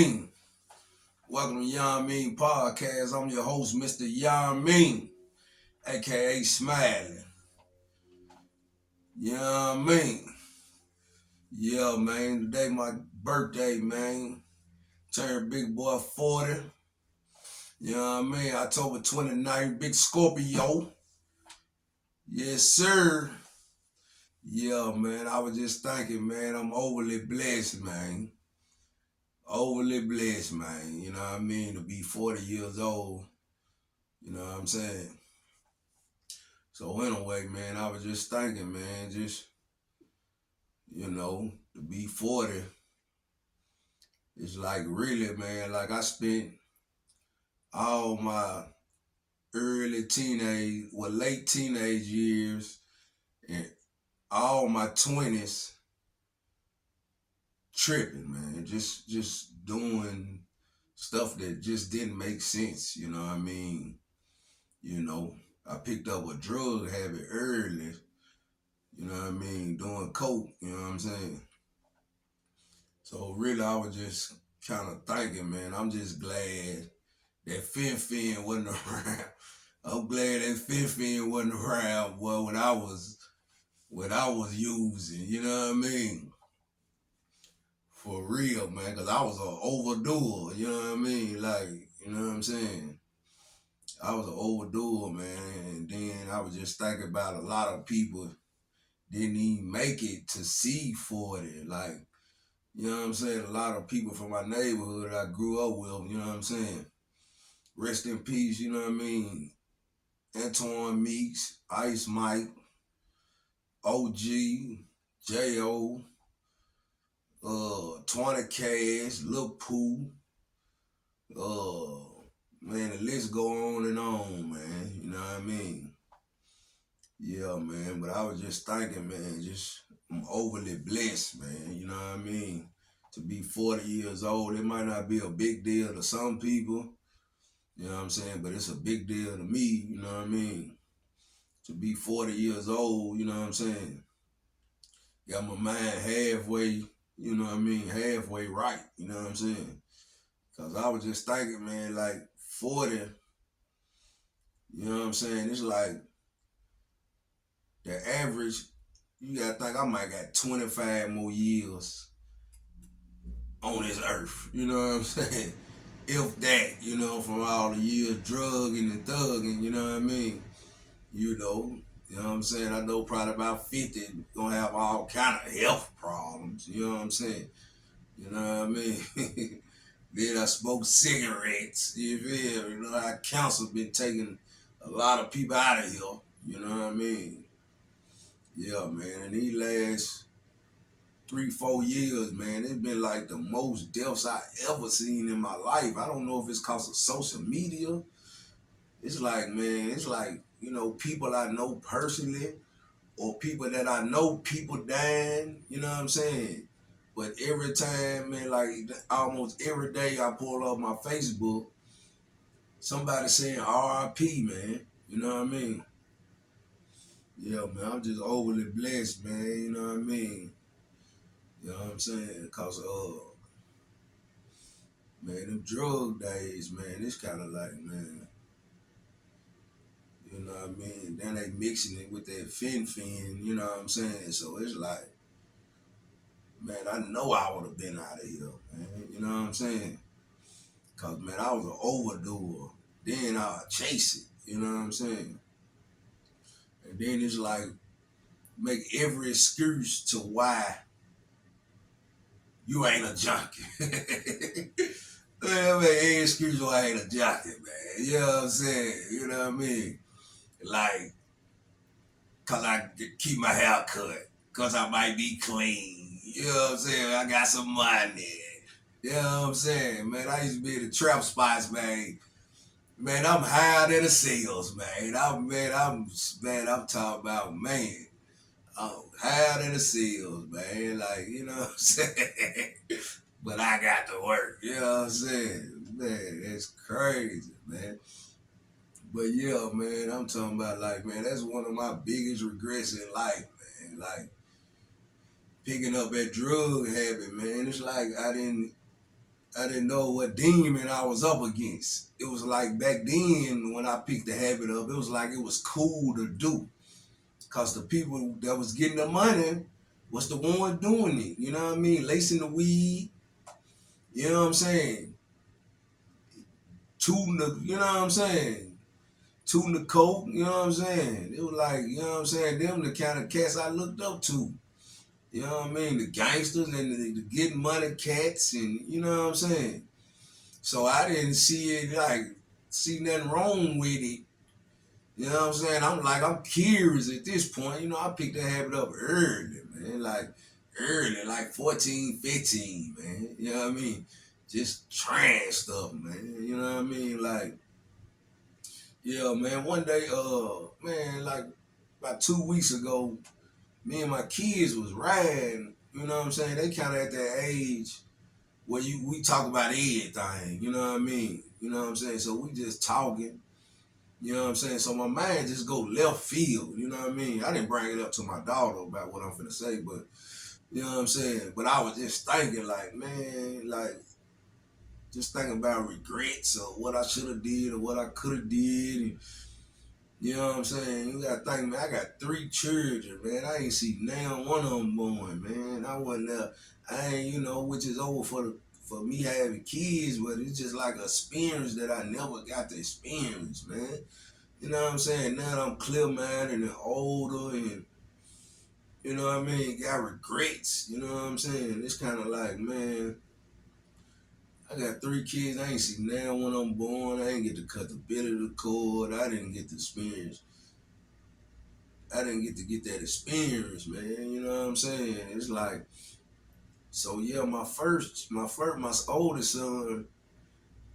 YUMMMEEN. Welcome to YUMMMEEN Podcast. I'm your host, Mr. YUMMMEEN, aka Smiling. YUMMMEEN. Yeah, man. Today my birthday, man. Turned big boy 40. You know what I mean? October 29th, big Scorpio. Yes, sir. Yeah, man. I was just thinking, man, I'm overly blessed, man. Overly blessed, man. You know what I mean? To be 40 years old. You know what I'm saying? So anyway, man, I was just thinking, man, to be 40, it's like really, man, like I spent all my late teenage years and all my 20s tripping, man, just doing stuff that just didn't make sense, you know what I mean? You know, I picked up a drug habit early, you know what I mean, doing coke, you know what I'm saying? So really, I was just kind of thinking, man, I'm just glad that Fin wasn't around. I'm glad that Fin wasn't around, boy, when I was using, you know what I mean? For real, man, because I was an overdoer, you know what I mean? Like, you know what I'm saying? I was an overdoer, man, and then I was just thinking about a lot of people didn't even make it to see 40, like, you know what I'm saying? A lot of people from my neighborhood I grew up with, you know what I'm saying? Rest in peace, you know what I mean? Antoine Meeks, Ice Mike, OG, J.O., 20 Cash, Lil Pooh, man, the list go on, man, you know what I mean? Yeah, man, but I was just thinking, man, I'm overly blessed, man, you know what I mean? To be 40 years old, it might not be a big deal to some people, you know what I'm saying? But it's a big deal to me, you know what I mean? To be 40 years old, you know what I'm saying? Got my mind halfway, you know what I mean? Halfway right, you know what I'm saying? Because I was just thinking, man, like 40, you know what I'm saying? It's like the average, you got to think I might got 25 more years on this earth, you know what I'm saying? If that, you know, from all the years drugging and thugging, you know what I mean? You know what I'm saying? I know probably about 50 gonna have all kind of health problems, you know what I'm saying? You know what I mean? Then I smoke cigarettes, you feel me? You know, our council been taking a lot of people out of here, you know what I mean? Yeah, man, and these last 3-4 years, man, it's been like the most deaths I ever seen in my life. I don't know if it's cause of social media. It's like, man, you know, people I know personally or people that I know people dying, you know what I'm saying? But every time, man, like almost every day I pull up my Facebook, somebody saying RIP, man. You know what I mean? Yeah, man, I'm just overly blessed, man, you know what I mean? You know what I'm saying? Cause man, them drug days, man, it's kinda like, man, you know what I mean? Then they mixing it with that fin, you know what I'm saying? So it's like, man, I know I would have been out of here, man. You know what I'm saying? Cause man, I was an overdoer. Then I chase it. You know what I'm saying? And then it's like make every excuse to why you ain't a junkie. Man, make every excuse why I ain't a junkie, man. You know what I'm saying? You know what I mean? Like, cause I keep my hair cut. Cause I might be clean. You know what I'm saying? I got some money. You know what I'm saying? Man, I used to be in the trap spots, man. Man, I'm higher than the seals, man. I'm talking about, man. I'm higher than the seals, man. Like, you know what I'm saying? But I got to work, you know what I'm saying? Man, it's crazy, man. But yeah, man, I'm talking about, like, man, that's one of my biggest regrets in life, man. Like, picking up that drug habit, man. It's like I didn't I didn't know what demon I was up against. It was like back then when I picked the habit up, it was like it was cool to do. Cause the people that was getting the money was the one doing it. You know what I mean? Lacing the weed, you know what I'm saying? Tooting the, you know what I'm saying? Tooting the coke, you know what I'm saying? It was like, you know what I'm saying? Them the kind of cats I looked up to. You know what I mean? The gangsters and the getting money cats and you know what I'm saying? So I didn't see nothing wrong with it. You know what I'm saying? I'm curious at this point. You know, I picked that habit up early, man. Like early, like 14, 15, man. You know what I mean? Just trying stuff, man. You know what I mean? Like, yeah, man, one day, man, like about 2 weeks ago, me and my kids was riding, you know what I'm saying? They kinda at that age where we talk about everything, you know what I mean? You know what I'm saying? So we just talking. You know what I'm saying? So my mind just go left field. You know what I mean? I didn't bring it up to my daughter about what I'm finna say, but you know what I'm saying? But I was just thinking like, man, like just thinking about regrets or what I should have did or what I could have did. And, you know what I'm saying? You gotta think, man, I got 3 children, man. I ain't see now one of them born, man. I wasn't there. I ain't, you know, which is over for me having kids, but it's just like an experience that I never got to experience, man. You know what I'm saying? Now that I'm clear-minded and older and, you know what I mean, got regrets, you know what I'm saying? It's kind of like, man, I got 3 kids. I ain't see now when I'm born. I ain't get to cut the bit of the cord. I didn't get the experience. I didn't get to get that experience, man. You know what I'm saying? It's like, so yeah, my oldest son,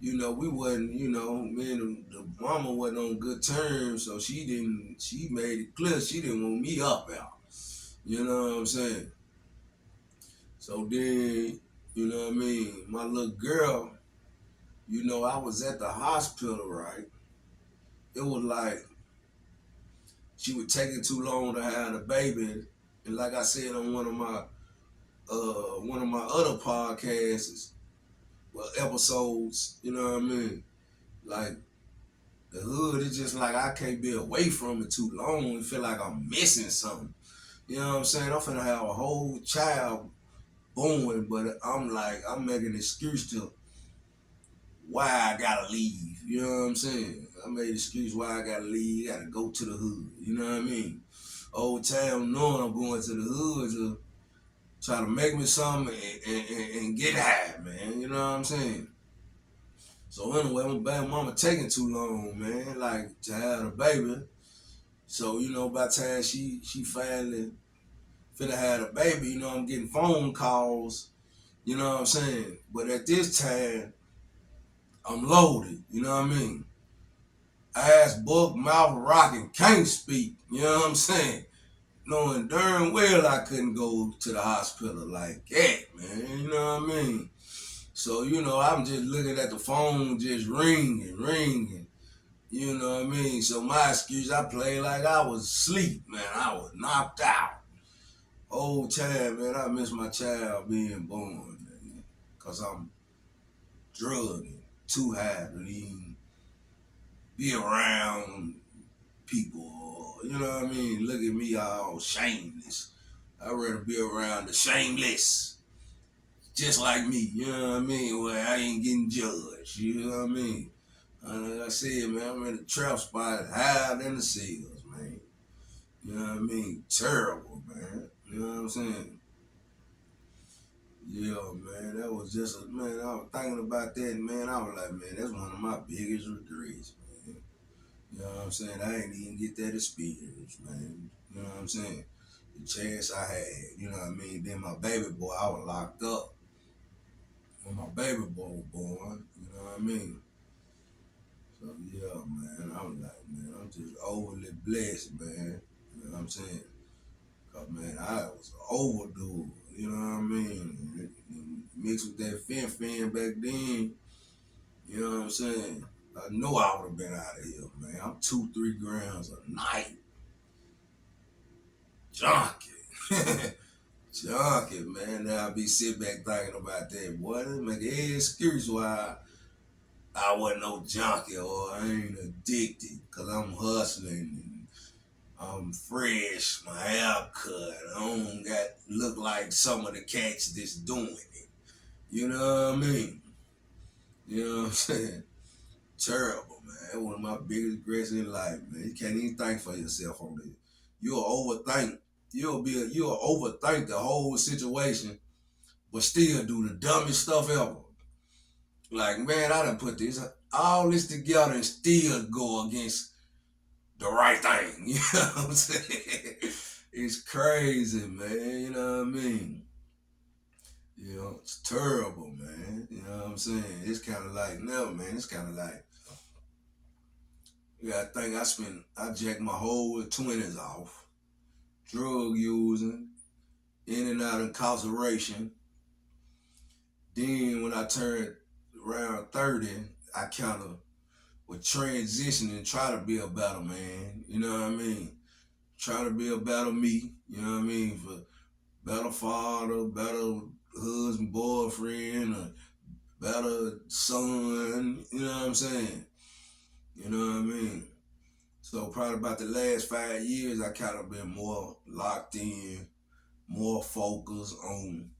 you know, we wasn't, you know, me and the mama wasn't on good terms, so she made it clear she didn't want me up out. You know what I'm saying? So then, you know what I mean? My little girl, you know, I was at the hospital, right? It was like she was taking too long to have the baby. And like I said on one of my other podcasts, well, episodes, you know what I mean? Like the hood, it's just like I can't be away from it too long and feel like I'm missing something. You know what I'm saying? I'm finna have a whole child born, but I'm like, I'm making an excuse to why I gotta leave. You know what I'm saying? I made an excuse why I gotta leave, gotta go to the hood. You know what I mean? Old time knowing I'm going to the hood to try to make me something and get high, man. You know what I'm saying? So anyway, my baby mama taking too long, man, like to have a baby. So, you know, by the time she finally finna have a baby, you know, I'm getting phone calls, you know what I'm saying? But at this time, I'm loaded, you know what I mean? Ass, book, mouth, rocking, can't speak, you know what I'm saying? Knowing darn well I couldn't go to the hospital like that, man, you know what I mean? So, you know, I'm just looking at the phone just ringing. You know what I mean? So my excuse, I played like I was asleep, man. I was knocked out. Whole time, man, I miss my child being born, man. Cause I'm drugged and too high to even be around people. You know what I mean? Look at me all shameless. I'd rather be around the shameless. Just like me, you know what I mean? Where I ain't getting judged, you know what I mean? Like I said, man, I'm in a trap spot higher than the seals, man. You know what I mean? Terrible, man. You know what I'm saying? Yeah, man, that was just man, I was thinking about that, man. I was like, man, that's one of my biggest regrets, man. You know what I'm saying? I ain't even get that experience, man. You know what I'm saying? The chance I had, you know what I mean? Then my baby boy, I was locked up when my baby boy was born, you know what I mean? So yeah, man, I'm like, man, I'm just overly blessed, man. You know what I'm saying? Cause man, I was overdue. You know what I mean? Mixed with that fin back then, you know what I'm saying? I know I would have been out of here, man. I'm 2-3 grams a night, junkie, junkie, man. Now I be sitting back thinking about that, boy. That make any excuse why I wasn't no junkie or I ain't addicted, cause I'm hustling and I'm fresh, my hair cut. I don't got look like some of the cats that's doing it. You know what I mean? You know what I'm saying? Terrible, man. That's one of my biggest regrets in life, man. You can't even think for yourself on this. You'll overthink. You'll overthink the whole situation, but still do the dumbest stuff ever. Like, man, I done put this all this together and still go against the right thing. You know what I'm saying? It's crazy, man. You know what I mean? You know, it's terrible, man. You know what I'm saying? It's kind of like, no, man, it's kind of like, yeah, I think I jacked my whole 20s off, drug using, in and out of incarceration. Then when I turned around 30, I kind of would transition and try to be a better man. You know what I mean? Try to be a better me. You know what I mean? For better father, better husband, boyfriend, a better son. You know what I'm saying? You know what I mean? So probably about the last 5 years, I kind of been more locked in, more focused on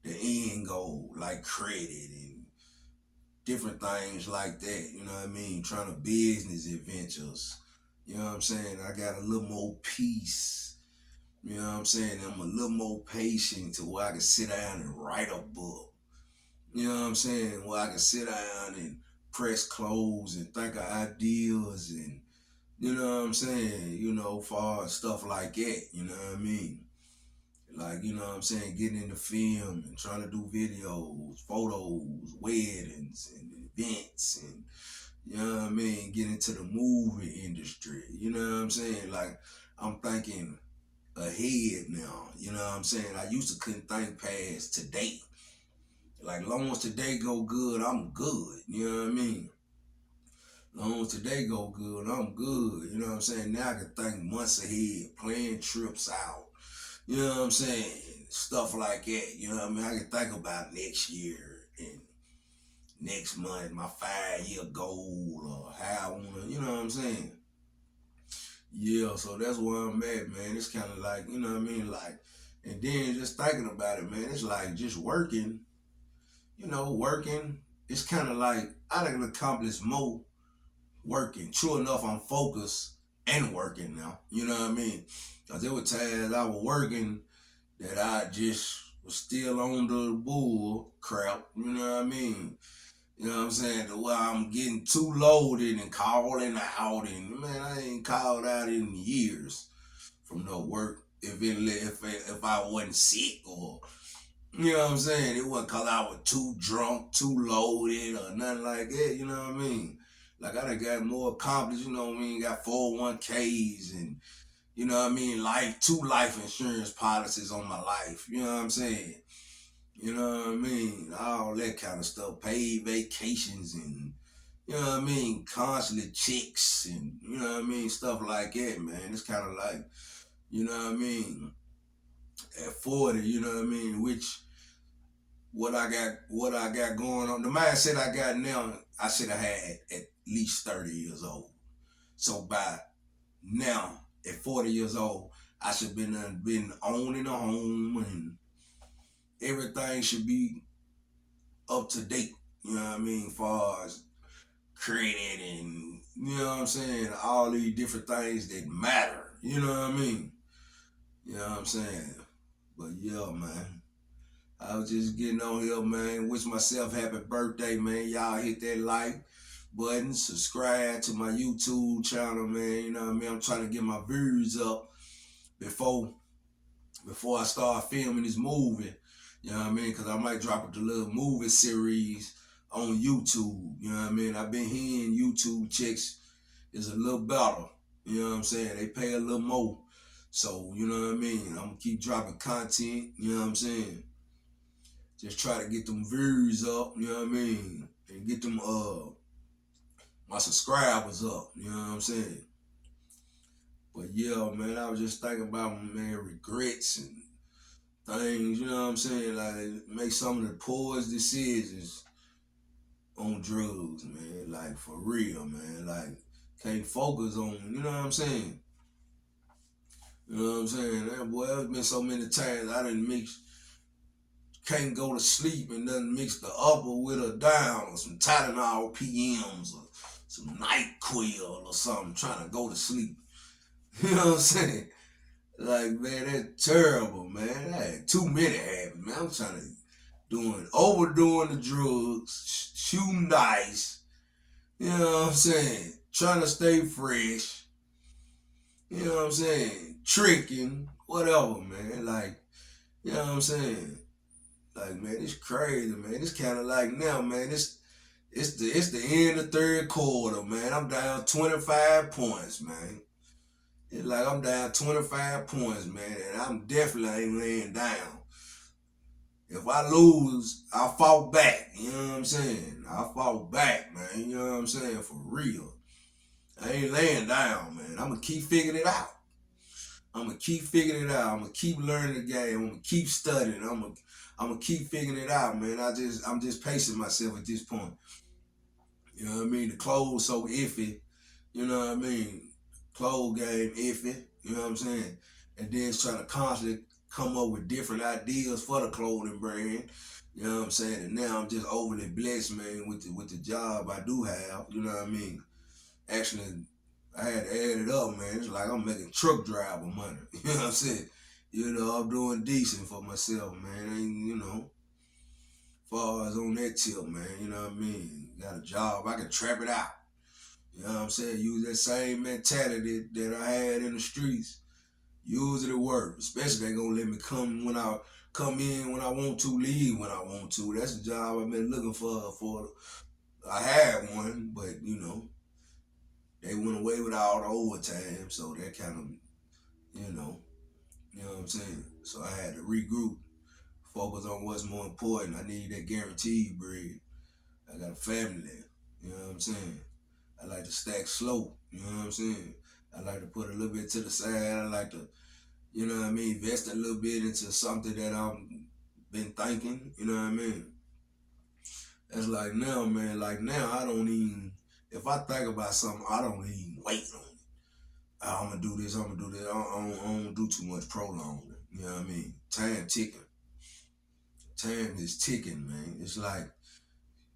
the end goal, like credit and different things like that. You know what I mean? Trying to business adventures. You know what I'm saying? I got a little more peace. You know what I'm saying? I'm a little more patient to where I can sit down and write a book. You know what I'm saying? Where I can sit down and press close and think of ideas and you know what I'm saying? You know, for stuff like that, you know what I mean? Like, you know what I'm saying? Getting into film and trying to do videos, photos, weddings and events and, you know what I mean? Get into the movie industry, you know what I'm saying? Like, I'm thinking ahead now, you know what I'm saying? I used to couldn't think past today. Like, long as today go good, I'm good, you know what I mean? Long as today go good, I'm good. You know what I'm saying? Now I can think months ahead, plan trips out. You know what I'm saying? Stuff like that. You know what I mean? I can think about next year and next month, my 5 year goal or how I wanna, you know what I'm saying? Yeah, so that's where I'm at, man. It's kinda like, you know what I mean? Like, and then just thinking about it, man, it's like just working, working. It's kinda like I done accomplished more working. True enough, I'm focused and working now. You know what I mean? Because there were times I was working that I just was still on the bull crap. You know what I mean? You know what I'm saying? The way I'm getting too loaded and calling out, and man, I ain't called out in years from no work. If I wasn't sick or you know what I'm saying? It wasn't cause I was too drunk, too loaded, or nothing like that. You know what I mean? Like I done got more accomplished. You know what I mean? Got 401ks and you know what I mean? Two life insurance policies on my life. You know what I'm saying? You know what I mean? All that kind of stuff. Paid vacations and you know what I mean? Constantly chicks and you know what I mean? Stuff like that, man. It's kind of like you know what I mean? At 40, you know what I mean? Which what I got going on. The mindset I got now, I should have had at least 30 years old. So by now, at 40 years old, I should have been owning a home and everything should be up to date. You know what I mean? Far as credit and you know what I'm saying, all these different things that matter. You know what I mean? You know what I'm saying? But yeah, man. I was just getting on here, man. Wish myself happy birthday, man. Y'all hit that like button, subscribe to my YouTube channel, man. You know what I mean? I'm trying to get my views up before I start filming this movie. You know what I mean? Because I might drop a little movie series on YouTube. You know what I mean? I've been hearing YouTube checks is a little better. You know what I'm saying? They pay a little more. So, you know what I mean? I'm going to keep dropping content. You know what I'm saying? Just try to get them views up, you know what I mean? And get them my subscribers up, you know what I'm saying? But yeah, man, I was just thinking about man regrets and things, you know what I'm saying? Like, make some of the poorest decisions on drugs, man. Like, for real, man. Like, can't focus on, you know what I'm saying? You know what I'm saying? That boy, there's been so many times I done mix, can't go to sleep and done mix the upper with a down or some Tylenol PMs or some NyQuil or something trying to go to sleep. You know what I'm saying? Like, man, that's terrible, man. I had too many habits, man. I'm trying to overdoing the drugs, shooting dice, you know what I'm saying? Trying to stay fresh, you know what I'm saying? Tricking, whatever, man. Like, you know what I'm saying? Like, man, it's crazy, man. It's kind of like now, man. It's the end of third quarter, man. I'm down 25 points, man. It's like I'm down 25 points, man, and I'm definitely ain't laying down. If I lose, I fall back. You know what I'm saying? I fall back, man. You know what I'm saying? For real. I ain't laying down, man. I'm gonna keep figuring it out. I'm gonna keep figuring it out. I'm gonna keep learning the game. I'm gonna keep studying. I'm gonna keep figuring it out, man. I'm just pacing myself at this point. You know what I mean? The clothes so iffy. You know what I mean? Clothes game iffy. You know what I'm saying? And then it's trying to constantly come up with different ideas for the clothing brand. You know what I'm saying? And now I'm just overly blessed, man, with the job I do have. You know what I mean? Actually, I had to add it up, man. It's like I'm making truck driver money. You know what I'm saying? You know, I'm doing decent for myself, man. Ain't, you know, far as on that tip, man. You know what I mean? Got a job, I can trap it out. You know what I'm saying? Use that same mentality that I had in the streets. Use it at work. Especially they gonna let me come in when I want to, leave when I want to. That's the job I've been looking for I had one, but you know, they went away with all the overtime, so that kind of, you know, you know what I'm saying? So I had to regroup, focus on what's more important. I need that guaranteed bread. I got a family, you know what I'm saying? I like to stack slow, you know what I'm saying? I like to put a little bit to the side. I like to, you know what I mean, invest a little bit into something that I've been thinking, you know what I mean? That's like now, man, like now I don't even, if I think about something, I don't even wait on it. I'm gonna do this, I'm gonna do that. I don't do too much prolonging, you know what I mean? Time ticking. Time is ticking, man. It's like,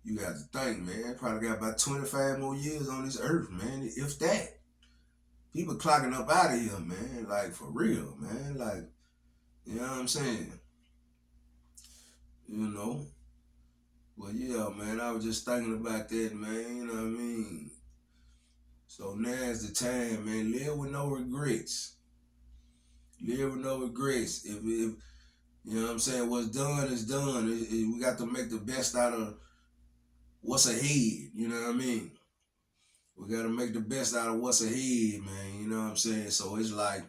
you got to think, man, probably got about 25 more years on this earth, man, if that. People clocking up out of here, man. Like, for real, man. Like, you know what I'm saying? You know? Well, yeah, man, I was just thinking about that, man. You know what I mean? So now's the time, man. Live with no regrets. Live with no regrets. If you know what I'm saying, what's done is done. We got to make the best out of what's ahead. You know what I mean? We got to make the best out of what's ahead, man. You know what I'm saying? So it's like,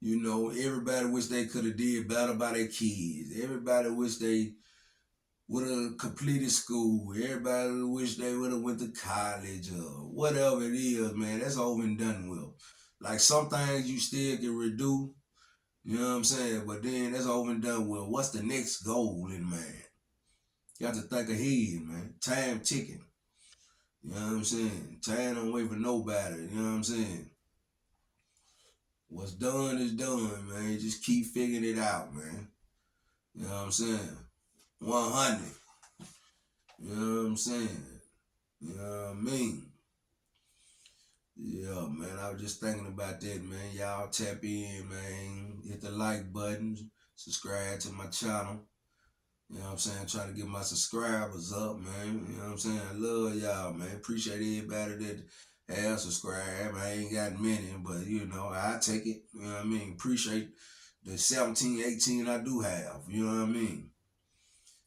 you know, everybody wish they could have did better by their kids. Everybody wish they would have completed school. Everybody wish they would have went to college or whatever it is, man. That's over and done with. Like, some things you still can redo, you know what I'm saying? But then that's over and done with. What's the next goal in mind? You have to think ahead, man. Time ticking. You know what I'm saying? Time don't wait for nobody. You know what I'm saying? What's done is done, man. Just keep figuring it out, man. You know what I'm saying? 100. You know what I'm saying? You know what I mean? Yeah, man. I was just thinking about that, man. Y'all tap in, man. Hit the like button. Subscribe to my channel. You know what I'm saying? Trying to get my subscribers up, man. You know what I'm saying? I love y'all, man. Appreciate everybody that have subscribed. I ain't got many, but, you know, I take it. You know what I mean? Appreciate the 17, 18 I do have. You know what I mean?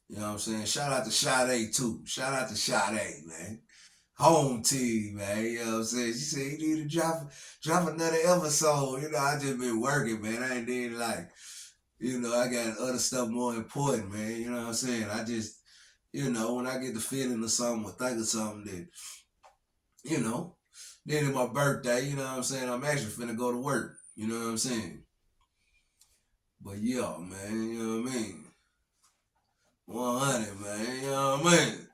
You know what I'm saying? Shout out to Sade, too. Shout out to Sade, man. Home team, man. You know what I'm saying? She said, you need to drop another episode. You know, I just been working, man. I ain't did like, you know, I got other stuff more important, man. You know what I'm saying? I just, you know, when I get the feeling of something or think of something that, you know, then it's my birthday, you know what I'm saying? I'm actually finna go to work. You know what I'm saying? But yeah, man, you know what I mean? 100, man, you know what I mean?